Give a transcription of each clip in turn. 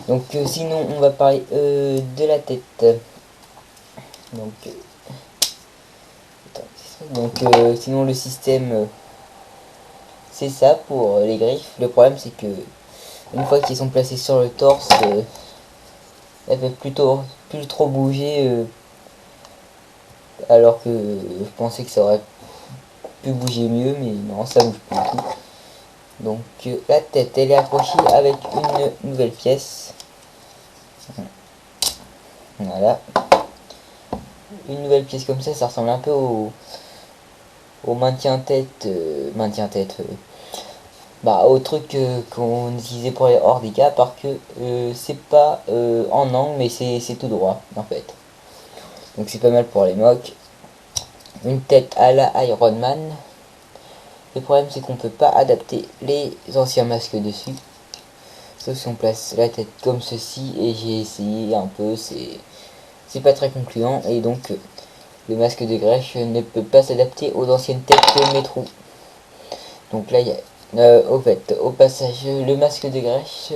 Donc sinon on va parler de la tête. Donc, sinon le système c'est ça pour les griffes. Le problème c'est que une fois qu'ils sont placés sur le torse, elles peuvent plus trop bouger, alors que je pensais que ça aurait pu bouger mieux, mais non, ça bouge plus du tout. Donc la tête elle est accrochée avec une nouvelle pièce. Voilà, une nouvelle pièce comme ça ressemble un peu au maintien tête, bah au truc qu'on utilisait pour les handicaps, parce que c'est pas en angle, mais c'est tout droit en fait. Donc c'est pas mal pour les mocs. Une tête à la Iron Man. Le problème c'est qu'on peut pas adapter les anciens masques dessus, sauf si on place la tête comme ceci, et j'ai essayé un peu, c'est pas très concluant, et donc le masque de Grèche ne peut pas s'adapter aux anciennes têtes de métro. Donc là il y a au fait, au passage, le masque de Grèche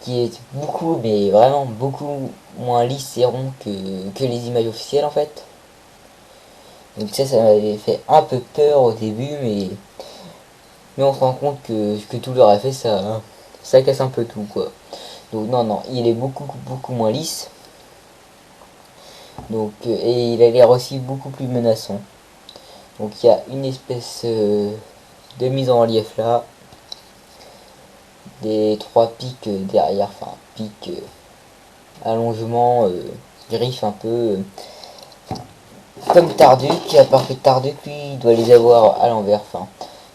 qui est beaucoup, mais vraiment beaucoup moins lisse et rond que les images officielles en fait. Donc ça m'avait fait un peu peur au début, mais on se rend compte que tout leur effet ça casse un peu tout quoi. Donc non, il est beaucoup moins lisse. Donc et il a l'air aussi beaucoup plus menaçant. Donc il y a une espèce de mise en relief là, des trois pics derrière, enfin pics, allongement, griffe un peu, comme Tarduc, à part que Tarduc lui il doit les avoir à l'envers.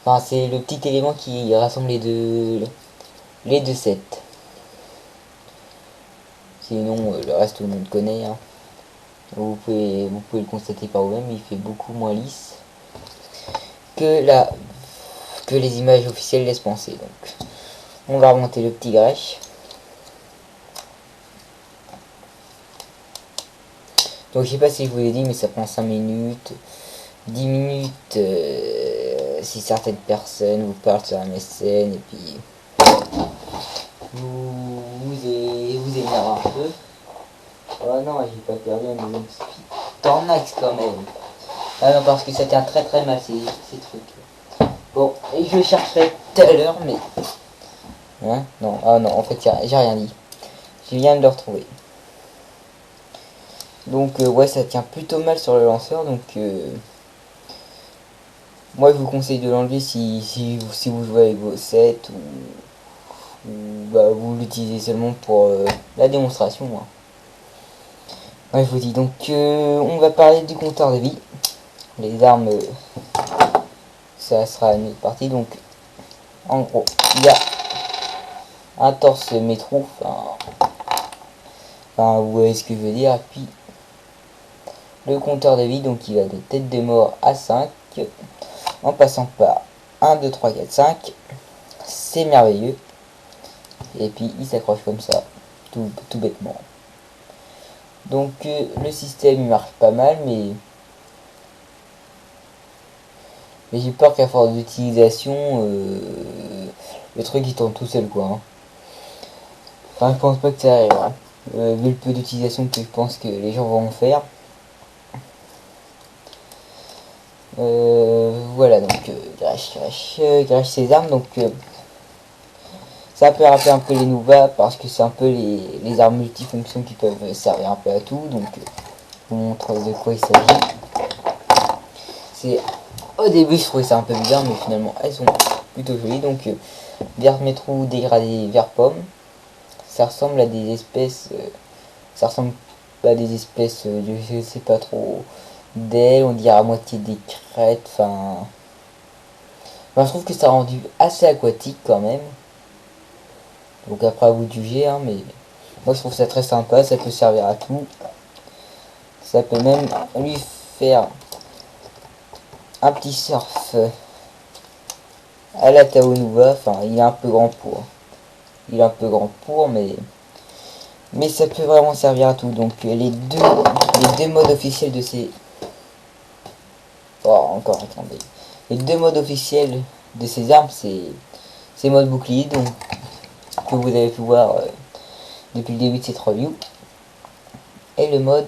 Enfin c'est le petit élément qui rassemble les deux sets. Sinon le reste tout le monde connaît, hein. Vous pouvez le constater par vous-même, il fait beaucoup moins lisse que que les images officielles laissent penser. Donc on va remonter le petit grèche. Donc je sais pas si je vous l'ai dit, mais ça prend 5 minutes, 10 minutes si certaines personnes vous parlent sur un MSN, et puis vous énerve un peu. Oh non, j'ai pas perdu un deuxième speed. Tornax quand même. Ah non, parce que ça tient très mal ces trucs. Bon, et je le chercherai tout à l'heure, mais... Hein? Non, ah non, en fait j'ai rien dit. Je viens de le retrouver. Donc ouais, ça tient plutôt mal sur le lanceur, donc moi je vous conseille de l'enlever si vous jouez avec vos sets, ou bah, vous l'utilisez seulement pour la démonstration, hein. Ouais, je vous dis, donc on va parler du compteur de vie. Les armes, ça sera une autre partie. Donc en gros, il y a un torse métro, vous voyez ce que je veux dire, puis le compteur de vie, donc il va de tête de mort à 5, en passant par 1, 2, 3, 4, 5. C'est merveilleux. Et puis il s'accroche comme ça, tout bêtement. Donc le système il marche pas mal, mais j'ai peur qu'à force d'utilisation, le truc il tourne tout seul quoi, hein. Enfin je pense pas que ça arrivera, vu le peu d'utilisation que je pense que les gens vont en faire. Voilà, donc Grèche ses armes. Donc ça peut rappeler un peu les Nova, parce que c'est un peu les armes multifonctions qui peuvent servir un peu à tout. Donc je vous montre de quoi il s'agit. Au début je trouvais ça un peu bizarre, mais finalement elles sont plutôt jolies. Donc vert métro dégradé vert pomme. Ça ressemble à des espèces, ça ressemble à des espèces, je sais pas trop, d'ailes, on dirait à moitié des crêtes. Je trouve que ça a rendu assez aquatique quand même. Donc après à vous de juger, hein, mais moi je trouve ça très sympa, ça peut servir à tout. Ça peut même lui faire un petit surf à la Taonouva. Enfin, il est un peu grand pour. Il est un peu grand pour, mais ça peut vraiment servir à tout. Donc les deux modes officiels de ces... Oh, encore, attendez. Les deux modes officiels de ces armes, c'est mode bouclier. Donc que vous avez pu voir depuis le début de cette review. Et le mode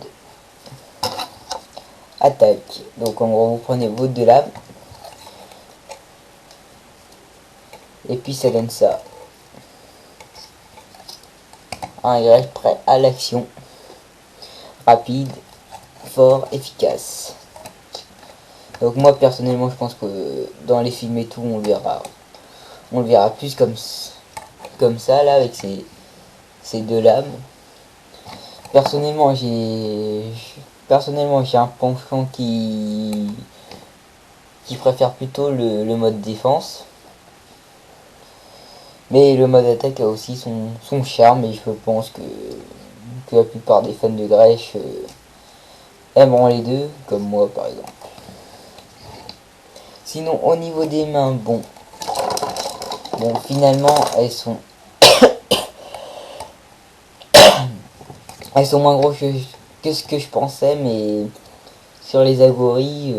attaque. Donc en gros vous prenez vos 2 lames. Et puis ça donne ça. Un Y prêt à l'action. Rapide, fort, efficace. Donc moi personnellement je pense que dans les films et tout on le verra plus comme ça là avec ces 2 lames. Personnellement j'ai un penchant qui préfère plutôt le mode défense. Mais le mode attaque a aussi son charme et je pense que la plupart des fans de Gresh aimeront les deux, comme moi par exemple. Sinon au niveau des mains, bon finalement elles sont moins grosses que ce que je pensais, mais sur les agoris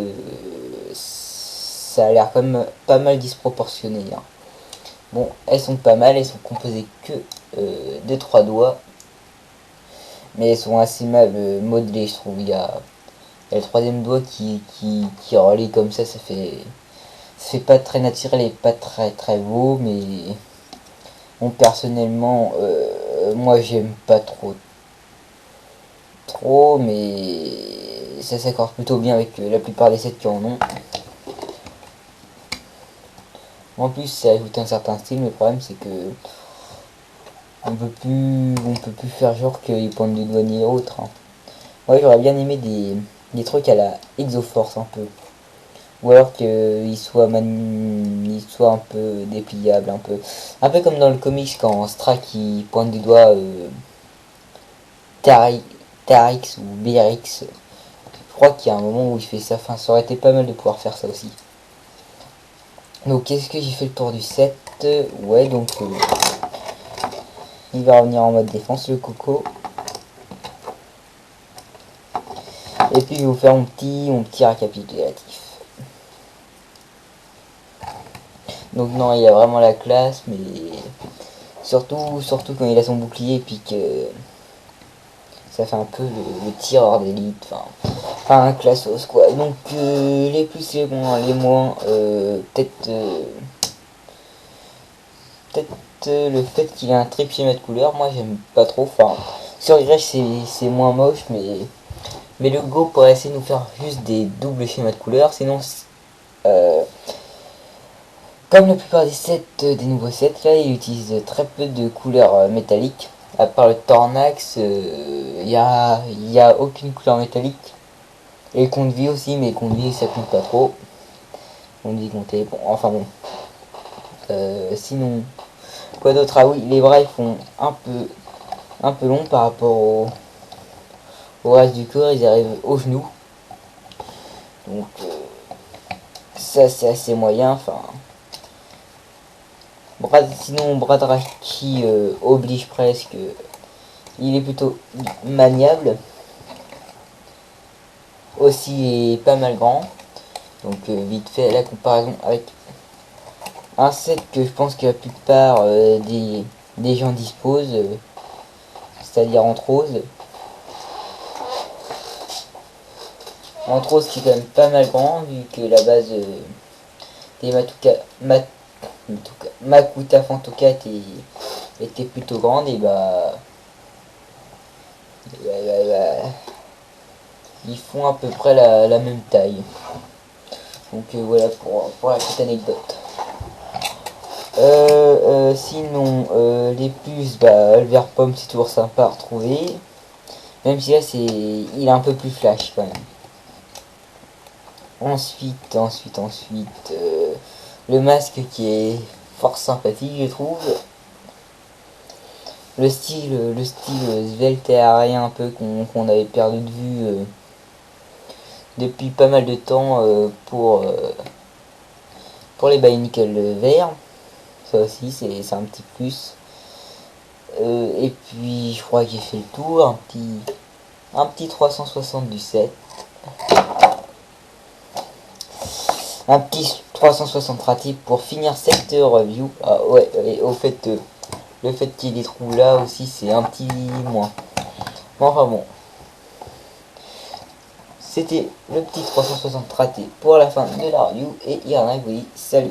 ça a l'air quand même pas mal disproportionné, hein. Bon, elles sont pas mal, elles sont composées que de 3 doigts. Mais elles sont assez mal modelées, je trouve. Il y a le 3e doigt qui relie comme ça fait pas très naturel et pas très beau. Mais bon, personnellement, moi j'aime pas trop, mais ça s'accorde plutôt bien avec la plupart des sets qui en ont. En plus, ça ajoute un certain style, mais le problème c'est que on peut plus faire genre qu'ils pointent du doigt ni autre, hein. Ouais, j'aurais bien aimé des trucs à la Exoforce un peu. Ou alors qu'il soit un peu dépliable, un peu comme dans le comics quand Strack il pointe du doigt Tarix ou Berix. Je crois qu'il y a un moment où il fait ça. Enfin, ça aurait été pas mal de pouvoir faire ça aussi. Donc, est-ce que j'ai fait le tour du set? Ouais, donc il va revenir en mode défense, le coco. Et puis je vais vous faire mon petit récapitulatif. Donc non, il a vraiment la classe, mais surtout quand il a son bouclier et puis que ça fait un peu le tireur d'élite, enfin un classos quoi. Donc les plus, les moins, peut-être le fait qu'il ait un triple schéma de couleur, moi j'aime pas trop. Enfin sur Gresh c'est moins moche, mais le Go pourrait essayer de nous faire juste des doubles schémas de couleurs, sinon comme la plupart des sets, des nouveaux sets, là, il utilise très peu de couleurs métalliques. À part le Tornax, il y a aucune couleur métallique. Et le compte vie aussi, mais le compte vie ça compte pas trop. On dit compter, bon, enfin bon. Sinon, quoi d'autre? Ah oui, les bras ils font un peu long par rapport au reste du corps, ils arrivent au genou. Donc, ça c'est assez moyen, enfin. Sinon, Bradraki oblige presque. Il est plutôt maniable. Aussi est pas mal grand. Donc vite fait la comparaison avec un set que je pense que la plupart des gens disposent. C'est-à-dire entre rose. Entre rose qui est quand même pas mal grand vu que la base des Makuta Fantoka était plutôt grande et ils font à peu près la même taille. Donc voilà pour la petite anecdote. Sinon les puces, le vert pomme c'est toujours sympa à retrouver. Même si là il est un peu plus flash quand même. Ensuite, le masque qui est fort sympathique je trouve. Le style svelte et aérien un peu qu'on avait perdu de vue depuis pas mal de temps pour les Bionicle verts. Ça aussi c'est un petit plus. Et puis je crois que j'ai fait le tour. Un petit 360 du set. Un petit 360 ratif pour finir cette review. Ah ouais, et au fait Le fait qu'il y ait des trous là aussi, c'est un petit moins. Mais enfin bon. C'était le petit 360 raté pour la fin de la review. Et Irna vous dit salut.